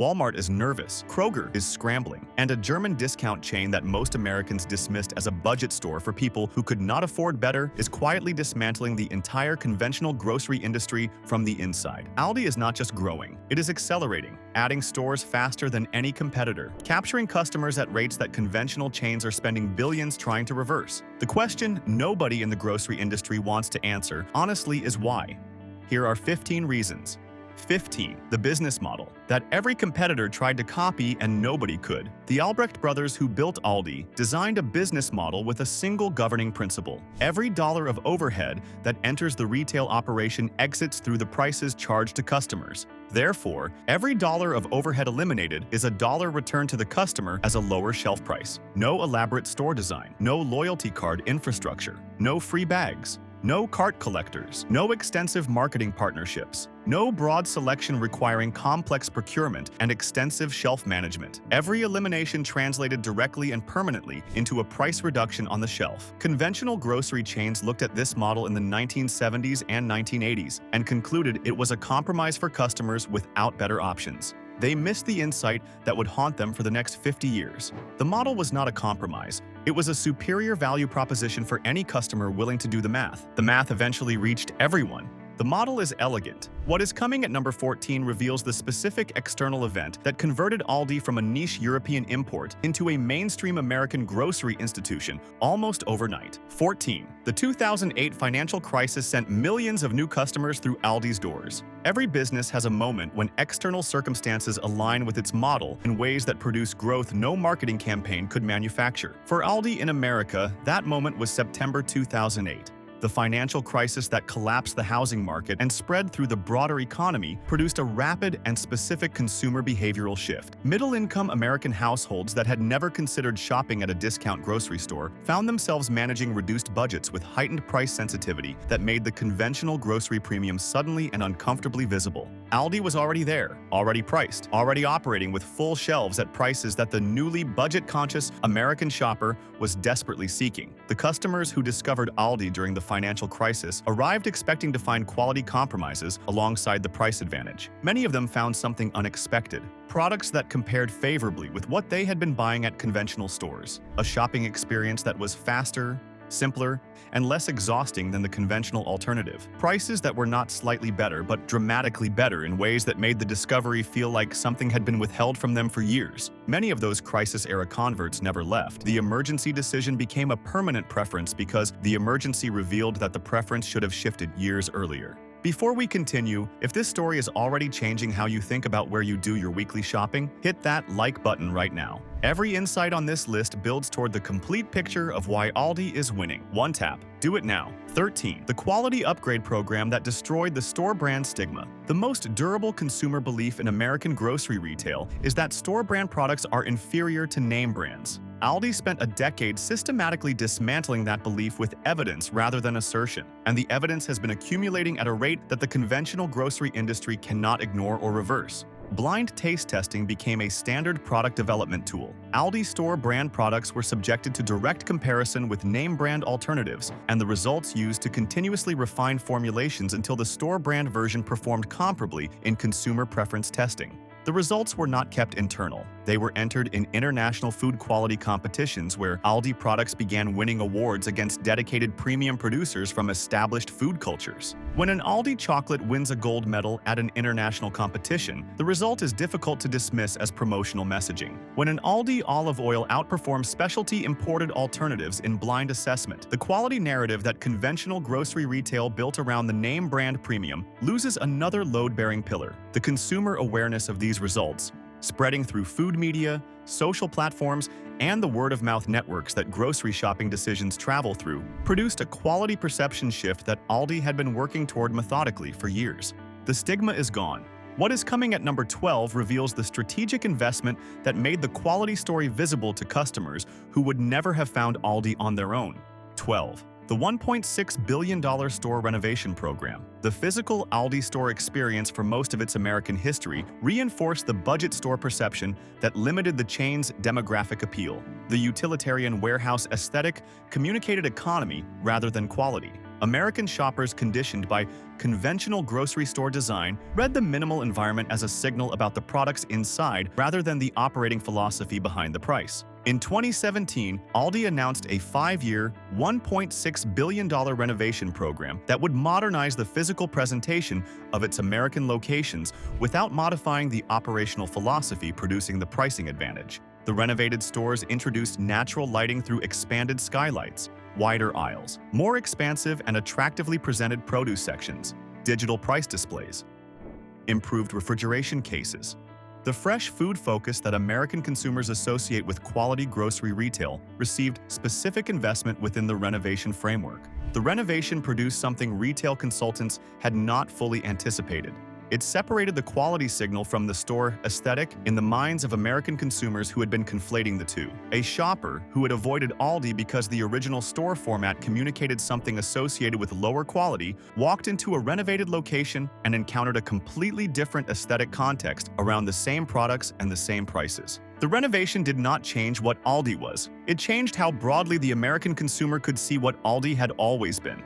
Walmart is nervous, Kroger is scrambling, and a German discount chain that most Americans dismissed as a budget store for people who could not afford better is quietly dismantling the entire conventional grocery industry from the inside. Aldi is not just growing, it is accelerating, adding stores faster than any competitor, capturing customers at rates that conventional chains are spending billions trying to reverse. The question nobody in the grocery industry wants to answer, honestly, is why. Here are 15 reasons. 15. The business model that every competitor tried to copy and nobody could. The Albrecht brothers who built Aldi designed a business model with a single governing principle. Every dollar of overhead that enters the retail operation exits through the prices charged to customers. Therefore, every dollar of overhead eliminated is a dollar returned to the customer as a lower shelf price. No elaborate store design, no loyalty card infrastructure, no free bags, no cart collectors, no extensive marketing partnerships, no broad selection requiring complex procurement and extensive shelf management. Every elimination translated directly and permanently into a price reduction on the shelf. Conventional grocery chains looked at this model in the 1970s and 1980s and concluded it was a compromise for customers without better options. They missed the insight that would haunt them for the next 50 years. The model was not a compromise. It was a superior value proposition for any customer willing to do the math. The math eventually reached everyone. The model is elegant. What is coming at number 14 reveals the specific external event that converted Aldi from a niche European import into a mainstream American grocery institution almost overnight. 14. The 2008 financial crisis sent millions of new customers through Aldi's doors. Every business has a moment when external circumstances align with its model in ways that produce growth no marketing campaign could manufacture. For Aldi in America, that moment was September 2008. The financial crisis that collapsed the housing market and spread through the broader economy produced a rapid and specific consumer behavioral shift. Middle-income American households that had never considered shopping at a discount grocery store found themselves managing reduced budgets with heightened price sensitivity that made the conventional grocery premium suddenly and uncomfortably visible. Aldi was already there, already priced, already operating with full shelves at prices that the newly budget-conscious American shopper was desperately seeking. The customers who discovered Aldi during the financial crisis arrived expecting to find quality compromises alongside the price advantage. Many of them found something unexpected, products that compared favorably with what they had been buying at conventional stores, a shopping experience that was faster, simpler, and less exhausting than the conventional alternative. Prices that were not slightly better, but dramatically better in ways that made the discovery feel like something had been withheld from them for years. Many of those crisis-era converts never left. The emergency decision became a permanent preference because the emergency revealed that the preference should have shifted years earlier. Before we continue, if this story is already changing how you think about where you do your weekly shopping, hit that like button right now. Every insight on this list builds toward the complete picture of why Aldi is winning. One tap. Do it now. 13. The quality upgrade program that destroyed the store brand stigma. The most durable consumer belief in American grocery retail is that store brand products are inferior to name brands. Aldi spent a decade systematically dismantling that belief with evidence rather than assertion, and the evidence has been accumulating at a rate that the conventional grocery industry cannot ignore or reverse. Blind taste testing became a standard product development tool. Aldi store brand products were subjected to direct comparison with name brand alternatives, and the results used to continuously refine formulations until the store brand version performed comparably in consumer preference testing. The results were not kept internal. They were entered in international food quality competitions where Aldi products began winning awards against dedicated premium producers from established food cultures. When an Aldi chocolate wins a gold medal at an international competition, the result is difficult to dismiss as promotional messaging. When an Aldi olive oil outperforms specialty imported alternatives in blind assessment, the quality narrative that conventional grocery retail built around the name brand premium loses another load-bearing pillar: the consumer awareness of these results, spreading through food media, social platforms, and the word-of-mouth networks that grocery shopping decisions travel through, produced a quality perception shift that Aldi had been working toward methodically for years. The stigma is gone. What is coming at number 12 reveals the strategic investment that made the quality story visible to customers who would never have found Aldi on their own. 12. The $1.6 billion store renovation program. The physical Aldi store experience for most of its American history reinforced the budget store perception that limited the chain's demographic appeal. The utilitarian warehouse aesthetic communicated economy rather than quality. American shoppers conditioned by conventional grocery store design read the minimal environment as a signal about the products inside rather than the operating philosophy behind the price. In 2017, Aldi announced a 5-year, $1.6 billion renovation program that would modernize the physical presentation of its American locations without modifying the operational philosophy, producing the pricing advantage. The renovated stores introduced natural lighting through expanded skylights, wider aisles, more expansive and attractively presented produce sections, digital price displays, improved refrigeration cases. The fresh food focus that American consumers associate with quality grocery retail received specific investment within the renovation framework. The renovation produced something retail consultants had not fully anticipated. It separated the quality signal from the store aesthetic in the minds of American consumers who had been conflating the two. A shopper who had avoided Aldi because the original store format communicated something associated with lower quality walked into a renovated location and encountered a completely different aesthetic context around the same products and the same prices. The renovation did not change what Aldi was. It changed how broadly the American consumer could see what Aldi had always been.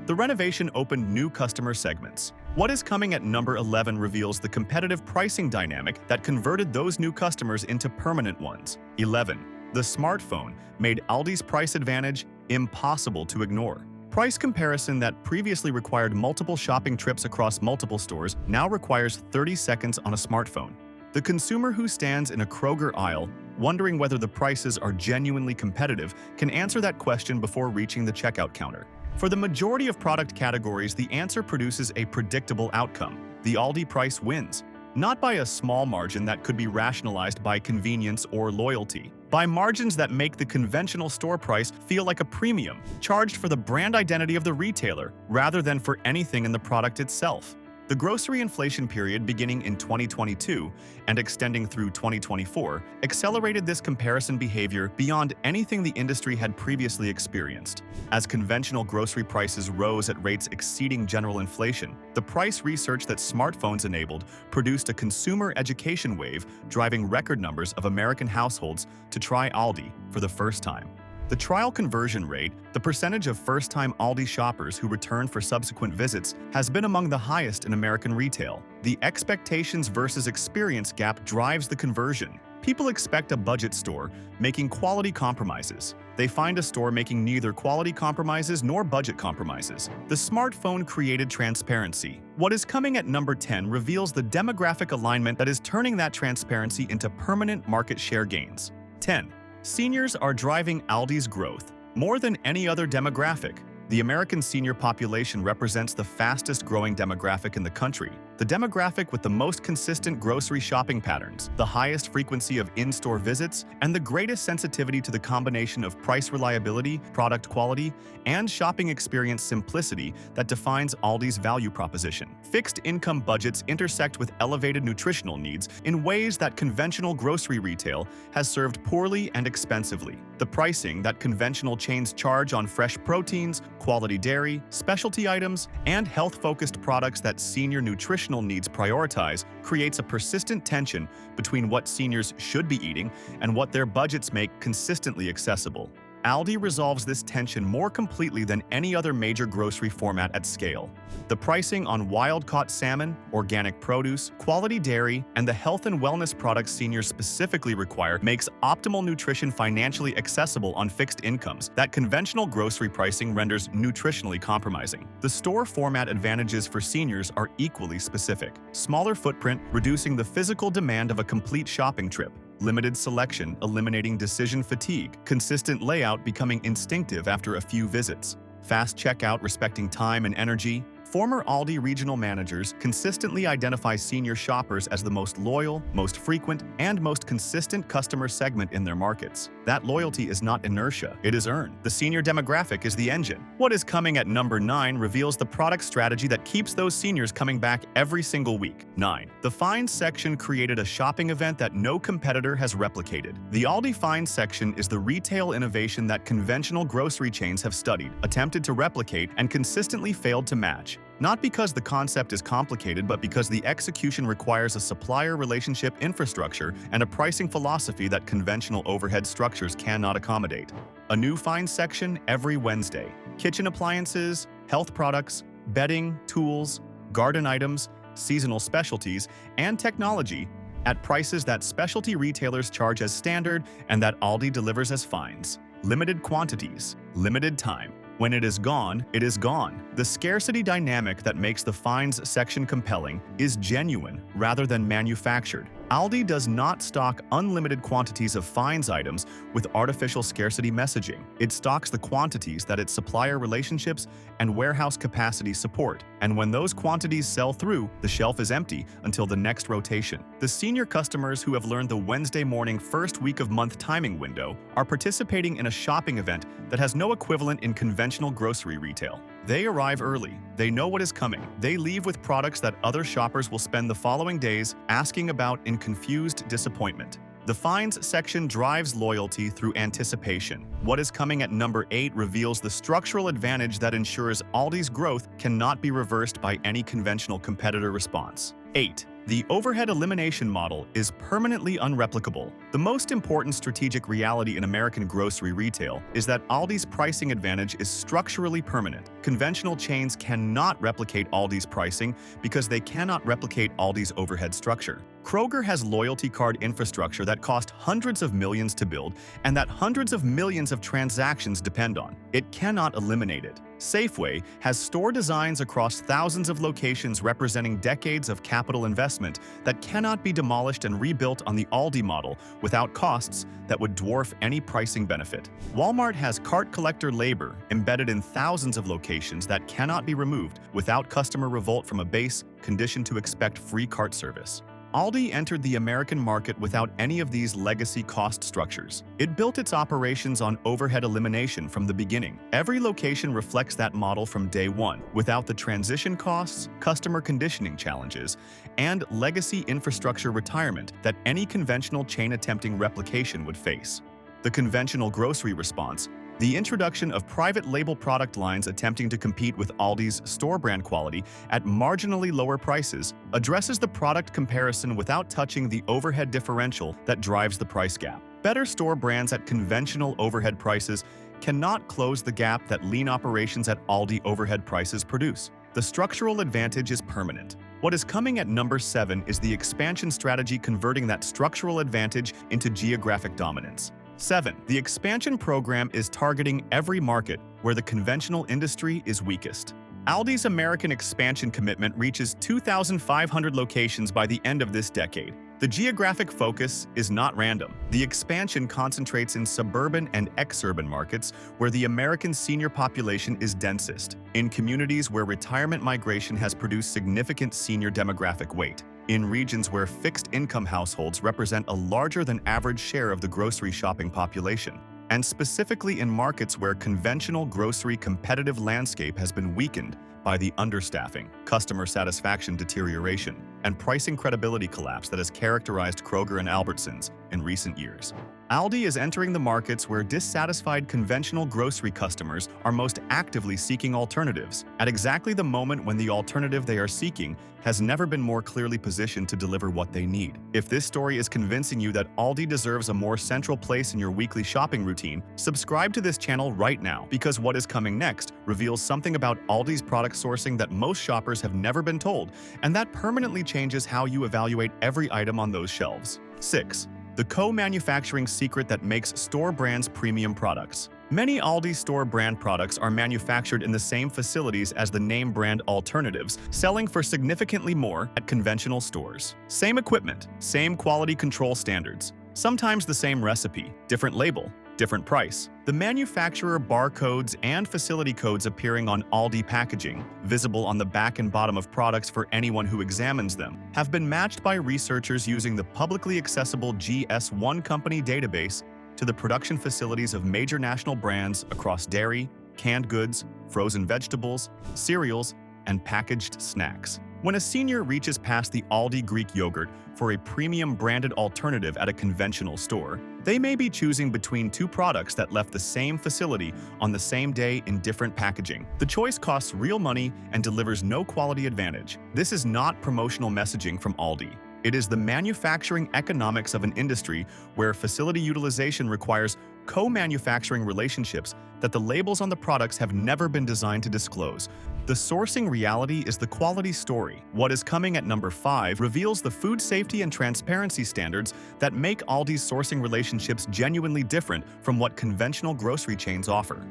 The renovation opened new customer segments. What is coming at number 11 reveals the competitive pricing dynamic that converted those new customers into permanent ones. 11. The smartphone made Aldi's price advantage impossible to ignore. Price comparison that previously required multiple shopping trips across multiple stores now requires 30 seconds on a smartphone. The consumer who stands in a Kroger aisle, wondering whether the prices are genuinely competitive, can answer that question before reaching the checkout counter. For the majority of product categories, the answer produces a predictable outcome. The Aldi price wins, not by a small margin that could be rationalized by convenience or loyalty, by margins that make the conventional store price feel like a premium, charged for the brand identity of the retailer rather than for anything in the product itself. The grocery inflation period beginning in 2022 and extending through 2024 accelerated this comparison behavior beyond anything the industry had previously experienced. As conventional grocery prices rose at rates exceeding general inflation, the price research that smartphones enabled produced a consumer education wave, driving record numbers of American households to try Aldi for the first time. The trial conversion rate, the percentage of first-time Aldi shoppers who return for subsequent visits, has been among the highest in American retail. The expectations versus experience gap drives the conversion. People expect a budget store making quality compromises. They find a store making neither quality compromises nor budget compromises. The smartphone created transparency. What is coming at number 10 reveals the demographic alignment that is turning that transparency into permanent market share gains. 10. Seniors are driving Aldi's growth. More than any other demographic, the American senior population represents the fastest-growing demographic in the country, the demographic with the most consistent grocery shopping patterns, the highest frequency of in-store visits, and the greatest sensitivity to the combination of price reliability, product quality, and shopping experience simplicity that defines Aldi's value proposition. Fixed income budgets intersect with elevated nutritional needs in ways that conventional grocery retail has served poorly and expensively. The pricing that conventional chains charge on fresh proteins, quality dairy, specialty items, and health-focused products that senior nutritional needs prioritize creates a persistent tension between what seniors should be eating and what their budgets make consistently accessible. Aldi resolves this tension more completely than any other major grocery format at scale. The pricing on wild-caught salmon, organic produce, quality dairy, and the health and wellness products seniors specifically require makes optimal nutrition financially accessible on fixed incomes that conventional grocery pricing renders nutritionally compromising. The store format advantages for seniors are equally specific. Smaller footprint, reducing the physical demand of a complete shopping trip. Limited selection, eliminating decision fatigue. Consistent layout becoming instinctive after a few visits. Fast checkout respecting time and energy. Former Aldi regional managers consistently identify senior shoppers as the most loyal, most frequent, and most consistent customer segment in their markets. That loyalty is not inertia, it is earned. The senior demographic is the engine. What is coming at number 9 reveals the product strategy that keeps those seniors coming back every single week. 9. The Finds section created a shopping event that no competitor has replicated. The Aldi Finds section is the retail innovation that conventional grocery chains have studied, attempted to replicate, and consistently failed to match. Not because the concept is complicated, but because the execution requires a supplier relationship infrastructure and a pricing philosophy that conventional overhead structures cannot accommodate. A new Finds section every Wednesday. Kitchen appliances, health products, bedding, tools, garden items, seasonal specialties, and technology at prices that specialty retailers charge as standard and that Aldi delivers as fines. Limited quantities, limited time. When it is gone, it is gone. The scarcity dynamic that makes the fines section compelling is genuine rather than manufactured. Aldi does not stock unlimited quantities of fines items with artificial scarcity messaging. It stocks the quantities that its supplier relationships and warehouse capacity support. And when those quantities sell through, the shelf is empty until the next rotation. The senior customers who have learned the Wednesday morning first week of month timing window are participating in a shopping event that has no equivalent in conventional grocery retail. They arrive early. They know what is coming. They leave with products that other shoppers will spend the following days asking about in confused disappointment. The fines section drives loyalty through anticipation. What is coming at number 8 reveals the structural advantage that ensures Aldi's growth cannot be reversed by any conventional competitor response. 8. The overhead elimination model is permanently unreplicable. The most important strategic reality in American grocery retail is that Aldi's pricing advantage is structurally permanent. Conventional chains cannot replicate Aldi's pricing because they cannot replicate Aldi's overhead structure. Kroger has loyalty card infrastructure that cost hundreds of millions to build and that hundreds of millions of transactions depend on. It cannot eliminate it. Safeway has store designs across thousands of locations representing decades of capital investment that cannot be demolished and rebuilt on the Aldi model without costs that would dwarf any pricing benefit. Walmart has cart collector labor embedded in thousands of locations that cannot be removed without customer revolt from a base conditioned to expect free cart service. Aldi entered the American market without any of these legacy cost structures. It built its operations on overhead elimination from the beginning. Every location reflects that model from day one, without the transition costs, customer conditioning challenges, and legacy infrastructure retirement that any conventional chain attempting replication would face. The conventional grocery response, the introduction of private label product lines attempting to compete with Aldi's store brand quality at marginally lower prices, addresses the product comparison without touching the overhead differential that drives the price gap. Better store brands at conventional overhead prices cannot close the gap that lean operations at Aldi overhead prices produce. The structural advantage is permanent. What is coming at number 7 is the expansion strategy converting that structural advantage into geographic dominance. 7. The expansion program is targeting every market where the conventional industry is weakest. Aldi's American expansion commitment reaches 2,500 locations by the end of this decade. The geographic focus is not random. The expansion concentrates in suburban and exurban markets where the American senior population is densest, in communities where retirement migration has produced significant senior demographic weight, in regions where fixed-income households represent a larger than average share of the grocery shopping population, and specifically in markets where conventional grocery competitive landscape has been weakened by the understaffing, customer satisfaction deterioration, and pricing credibility collapse that has characterized Kroger and Albertsons in recent years. Aldi is entering the markets where dissatisfied conventional grocery customers are most actively seeking alternatives, at exactly the moment when the alternative they are seeking has never been more clearly positioned to deliver what they need. If this story is convincing you that Aldi deserves a more central place in your weekly shopping routine, subscribe to this channel right now, because what is coming next reveals something about Aldi's product sourcing that most shoppers have never been told, and that permanently changes how you evaluate every item on those shelves. 6. The co-manufacturing secret that makes store brands premium products. Many Aldi store brand products are manufactured in the same facilities as the name brand alternatives, selling for significantly more at conventional stores. Same equipment, same quality control standards, sometimes the same recipe, different label, different price. The manufacturer barcodes and facility codes appearing on Aldi packaging, visible on the back and bottom of products for anyone who examines them, have been matched by researchers using the publicly accessible GS1 Company database to the production facilities of major national brands across dairy, canned goods, frozen vegetables, cereals, and packaged snacks. When a senior reaches past the Aldi Greek yogurt for a premium branded alternative at a conventional store, they may be choosing between two products that left the same facility on the same day in different packaging. The choice costs real money and delivers no quality advantage. This is not promotional messaging from Aldi. It is the manufacturing economics of an industry where facility utilization requires co-manufacturing relationships that the labels on the products have never been designed to disclose. The sourcing reality is the quality story. What is coming at number 5 reveals the food safety and transparency standards that make Aldi's sourcing relationships genuinely different from what conventional grocery chains offer.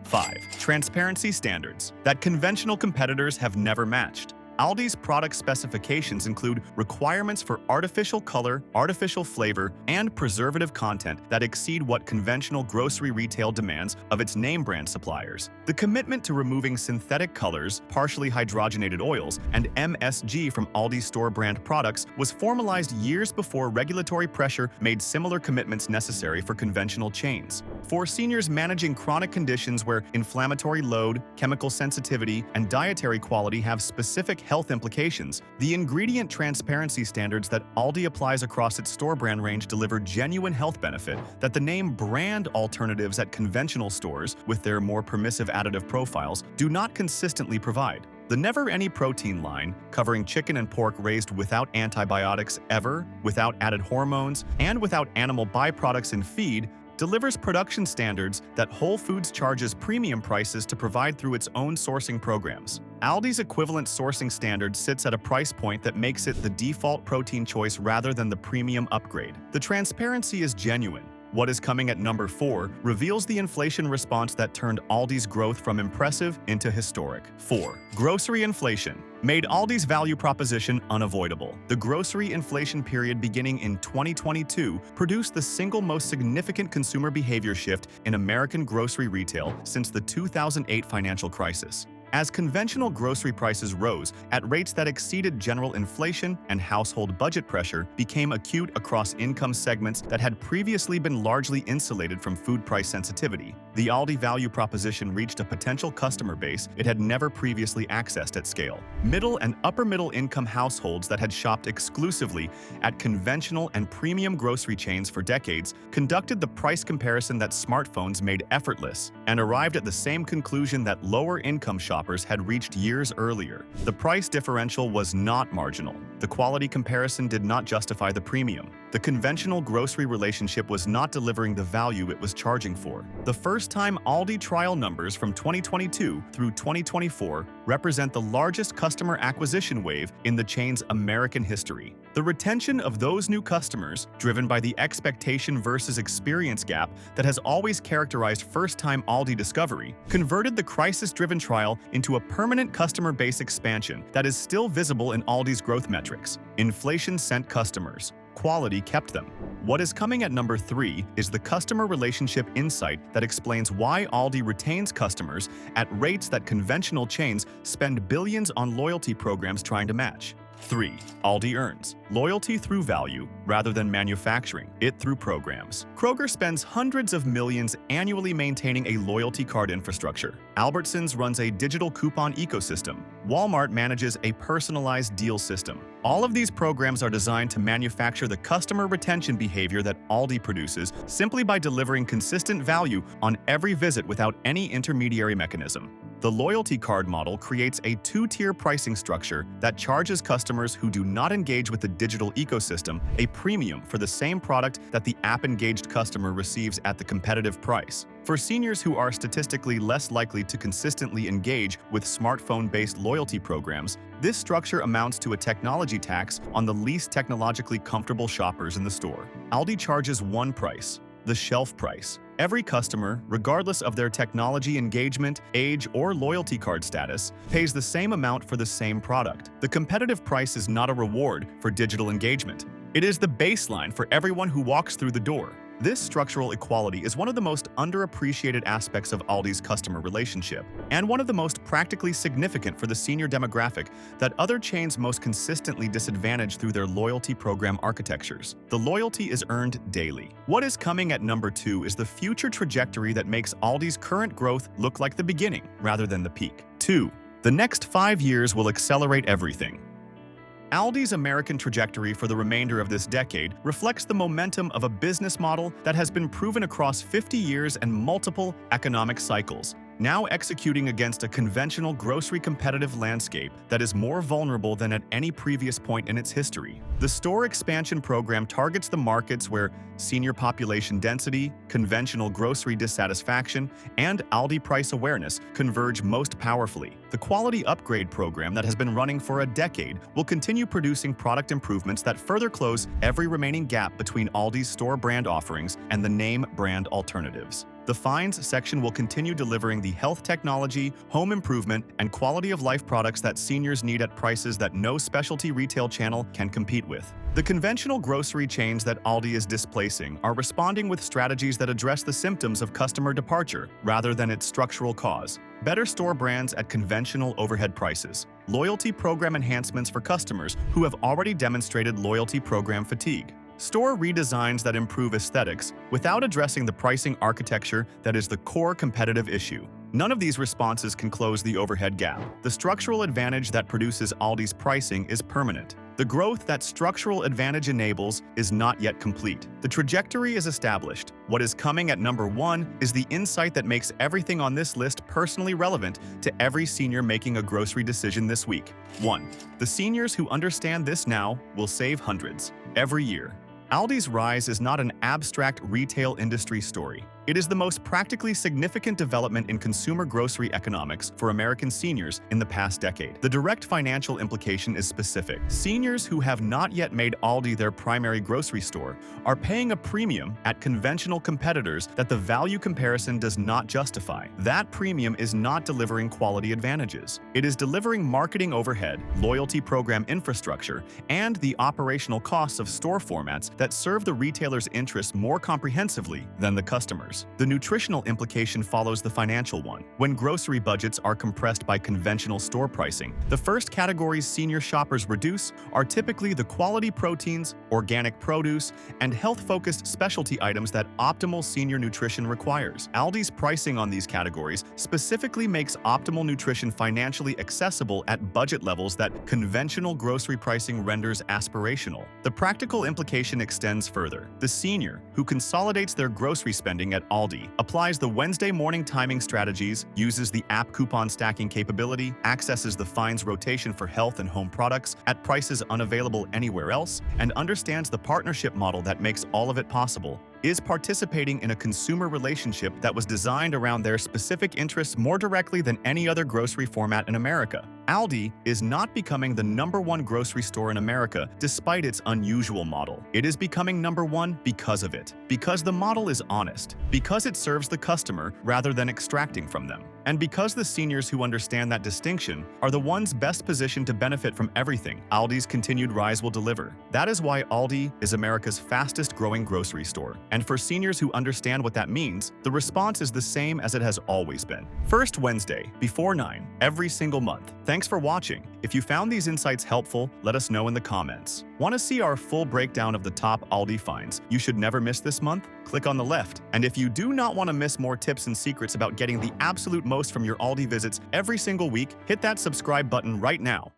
5. Transparency standards that conventional competitors have never matched. Aldi's product specifications include requirements for artificial color, artificial flavor, and preservative content that exceed what conventional grocery retail demands of its name brand suppliers. The commitment to removing synthetic colors, partially hydrogenated oils, and MSG from Aldi store brand products was formalized years before regulatory pressure made similar commitments necessary for conventional chains. For seniors managing chronic conditions where inflammatory load, chemical sensitivity, and dietary quality have specific health implications, the ingredient transparency standards that Aldi applies across its store brand range deliver genuine health benefit that the name brand alternatives at conventional stores, with their more permissive additive profiles, do not consistently provide. The Never Any Protein line, covering chicken and pork raised without antibiotics ever, without added hormones, and without animal byproducts in feed, delivers production standards that Whole Foods charges premium prices to provide through its own sourcing programs. Aldi's equivalent sourcing standard sits at a price point that makes it the default protein choice rather than the premium upgrade. The transparency is genuine. What is coming at number 4 reveals the inflation response that turned Aldi's growth from impressive into historic. 4. Grocery inflation made Aldi's value proposition unavoidable. The grocery inflation period beginning in 2022 produced the single most significant consumer behavior shift in American grocery retail since the 2008 financial crisis. As conventional grocery prices rose at rates that exceeded general inflation and household budget pressure became acute across income segments that had previously been largely insulated from food price sensitivity, the Aldi value proposition reached a potential customer base it had never previously accessed at scale. Middle and upper-middle income households that had shopped exclusively at conventional and premium grocery chains for decades conducted the price comparison that smartphones made effortless and arrived at the same conclusion that lower-income shoppers had reached years earlier. The price differential was not marginal. The quality comparison did not justify the premium. The conventional grocery relationship was not delivering the value it was charging for. The first-time Aldi trial numbers from 2022 through 2024 represent the largest customer acquisition wave in the chain's American history. The retention of those new customers, driven by the expectation versus experience gap that has always characterized first-time Aldi discovery, converted the crisis-driven trial into a permanent customer base expansion that is still visible in Aldi's growth metrics. Inflation sent customers. Quality kept them. What is coming at number 3 is the customer relationship insight that explains why Aldi retains customers at rates that conventional chains spend billions on loyalty programs trying to match. 3. Aldi earns loyalty through value rather than manufacturing it through programs. Kroger spends hundreds of millions annually maintaining a loyalty card infrastructure. Albertsons runs a digital coupon ecosystem. Walmart manages a personalized deal system. All of these programs are designed to manufacture the customer retention behavior that Aldi produces simply by delivering consistent value on every visit without any intermediary mechanism. The loyalty card model creates a two-tier pricing structure that charges customers who do not engage with the digital ecosystem a premium for the same product that the app-engaged customer receives at the competitive price. For seniors who are statistically less likely to consistently engage with smartphone-based loyalty programs, this structure amounts to a technology tax on the least technologically comfortable shoppers in the store. Aldi charges one price: the shelf price. Every customer, regardless of their technology engagement, age, or loyalty card status, pays the same amount for the same product. The competitive price is not a reward for digital engagement. It is the baseline for everyone who walks through the door. This structural equality is one of the most underappreciated aspects of Aldi's customer relationship, and one of the most practically significant for the senior demographic that other chains most consistently disadvantage through their loyalty program architectures. The loyalty is earned daily. What is coming at number 2 is the future trajectory that makes Aldi's current growth look like the beginning rather than the peak. 2. The next 5 years will accelerate everything. Aldi's American trajectory for the remainder of this decade reflects the momentum of a business model that has been proven across 50 years and multiple economic cycles. now executing against a conventional grocery competitive landscape that is more vulnerable than at any previous point in its history. The store expansion program targets the markets where senior population density, conventional grocery dissatisfaction, and Aldi price awareness converge most powerfully. The quality upgrade program that has been running for a decade will continue producing product improvements that further close every remaining gap between Aldi's store brand offerings and the name brand alternatives. The Finds section will continue delivering the health technology, home improvement, and quality of life products that seniors need at prices that no specialty retail channel can compete with. The conventional grocery chains that Aldi is displacing are responding with strategies that address the symptoms of customer departure rather than its structural cause. Better store brands at conventional overhead prices. Loyalty program enhancements for customers who have already demonstrated loyalty program fatigue. Store redesigns that improve aesthetics without addressing the pricing architecture that is the core competitive issue. None of these responses can close the overhead gap. The structural advantage that produces Aldi's pricing is permanent. The growth that structural advantage enables is not yet complete. The trajectory is established. What is coming at number 1 is the insight that makes everything on this list personally relevant to every senior making a grocery decision this week. 1. The seniors who understand this now will save hundreds every year. Aldi's rise is not an abstract retail industry story. It is the most practically significant development in consumer grocery economics for American seniors in the past decade. The direct financial implication is specific. Seniors who have not yet made Aldi their primary grocery store are paying a premium at conventional competitors that the value comparison does not justify. That premium is not delivering quality advantages. It is delivering marketing overhead, loyalty program infrastructure, and the operational costs of store formats that serve the retailer's interests more comprehensively than the customers. The nutritional implication follows the financial one. When grocery budgets are compressed by conventional store pricing, the first categories senior shoppers reduce are typically the quality proteins, organic produce, and health-focused specialty items that optimal senior nutrition requires. Aldi's pricing on these categories specifically makes optimal nutrition financially accessible at budget levels that conventional grocery pricing renders aspirational. The practical implication extends further. The senior, who consolidates their grocery spending at Aldi, applies the Wednesday morning timing strategies, uses the app coupon stacking capability, accesses the Finds rotation for health and home products at prices unavailable anywhere else, and understands the partnership model that makes all of it possible, is participating in a consumer relationship that was designed around their specific interests more directly than any other grocery format in America. Aldi is not becoming the #1 grocery store in America despite its unusual model. It is becoming #1 because of it. Because the model is honest. Because it serves the customer rather than extracting from them. And because the seniors who understand that distinction are the ones best positioned to benefit from everything Aldi's continued rise will deliver. That is why Aldi is America's fastest growing grocery store. And for seniors who understand what that means, the response is the same as it has always been. First Wednesday, before 9, every single month. Thanks for watching. If you found these insights helpful, let us know in the comments. Want to see our full breakdown of the top Aldi finds you should never miss this month? Click on the left. And if you do not want to miss more tips and secrets about getting the absolute most from your Aldi visits every single week, hit that subscribe button right now.